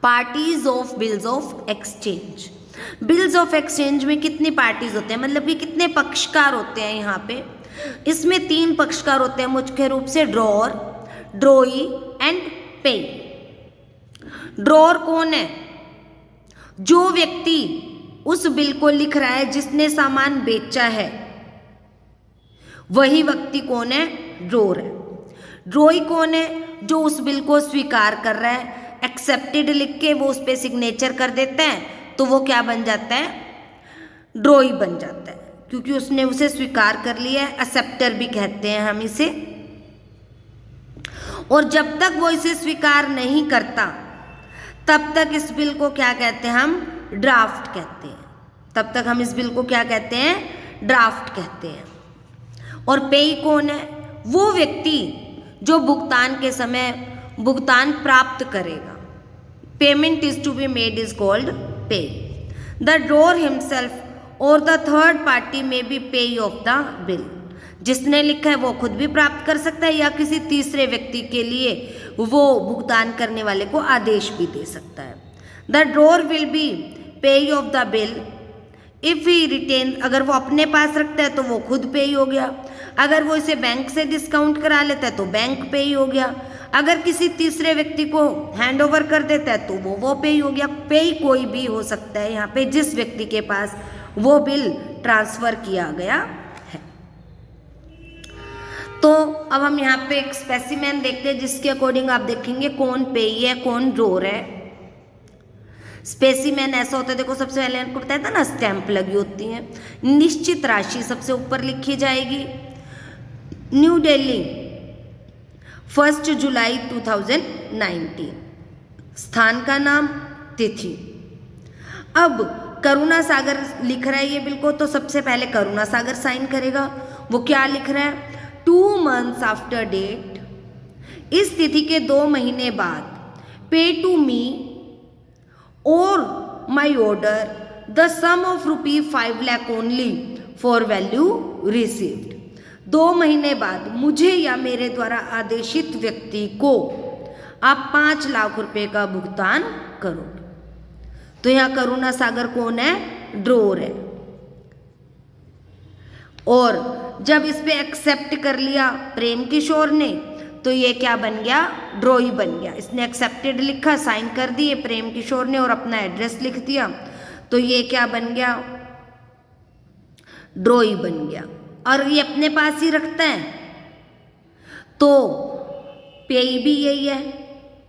Parties of bills of exchange. Bills of exchange में कितनी parties होते हैं, मतलब कि कितने पक्षकार होते हैं यहाँ पे। इसमें 3 पक्षकार होते हैं मुख्य रूप से, ड्रॉअर, ड्रॉई एंड पे। ड्रॉअर कौन है? जो व्यक्ति उस बिल को लिख रहा है जिसने सामान बेचा है, वही व्यक्ति कौन है? ड्रॉअर है। ड्रॉई कौन है? जो उस बिल को स्वीकार कर रहा है, एक्सेप्टेड लिख के वो उस पे सिग्नेचर कर देते हैं, तो वो क्या बन जाता है? ड्रॉई बन जाता है, क्योंकि उसने उसे स्वीकार कर लिया है। एक्सेप्टर भी कहते हैं हम इसे। और जब तक वो इसे स्वीकार नहीं करता, तब तक इस बिल को क्या कहते हैं? हम ड्राफ्ट कहते हैं। तब तक हम इस बिल को क्या कहते हैं? ड्राफ्ट कहते हैं। और पेई कौन है? वो व्यक्ति जो भुगतान के समय भुगतान प्राप्त करेगा। Payment is to be made is called payee. The drawer himself और the third party may be payee of the bill. जिसने लिखा है वो खुद भी प्राप्त कर सकता है, या किसी तीसरे व्यक्ति के लिए वो भुगतान करने वाले को आदेश भी दे सकता है। The drawer will be payee of the bill if he written. अगर वो अपने पास रखता है तो वो खुद पेई हो गया। अगर वो इसे बैंक से डिस्काउंट करा लेता है तो बैंक पेई हो गया। अगर किसी तीसरे व्यक्ति को हैंड ओवर कर देता है तो वो पेई हो गया। पेई कोई भी हो सकता है यहाँ पे, जिस व्यक्ति के पास वो बिल ट्रांसफर किया गया है। तो अब हम यहाँ पे एक स्पेसिमेन देखते हैं, जिसके अकॉर्डिंग आप देखेंगे कौन पेई है, कौन ड्रॉअर है। स्पेसिमेन ऐसा होता है, देखो सबसे पहले आपको बताया था ना, स्टैंप लगी होती है। निश्चित राशि सबसे ऊपर लिखी जाएगी। न्यू दिल्ली 1 जुलाई 2019। स्थान का नाम, तिथि। अब करुणा सागर लिख रहा है ये बिल को, तो सबसे पहले करुणा सागर साइन करेगा। वो क्या लिख रहा है? 2 months आफ्टर डेट। इस तिथि के 2 महीने बाद पे टू मी और my order the sum of ₹5 lakh only for value received. 2 महीने बाद मुझे या मेरे द्वारा आदेशित व्यक्ति को आप 5 लाख रुपए का भुगतान करोगे। तो यहाँ करुणा सागर कौन है? ड्रॉअर है। और जब इस पे एक्सेप्ट कर लिया प्रेम किशोर ने, तो ये क्या बन गया? ड्रॉई बन गया। इसने एक्सेप्टेड लिखा, साइन कर दिए प्रेम किशोर ने और अपना एड्रेस लिख दिया, तो ये क्या बन गया? ड्रॉई बन गया। और ये अपने पास ही रखता है, तो पेई भी यही है,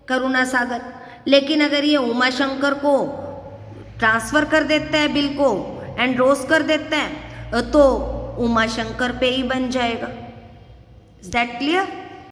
करुणा सागर। लेकिन अगर ये उमा शंकर को ट्रांसफर कर देता है बिल को, एंड्रोस कर देता है, तो उमा शंकर पेई बन जाएगा। Is that clear?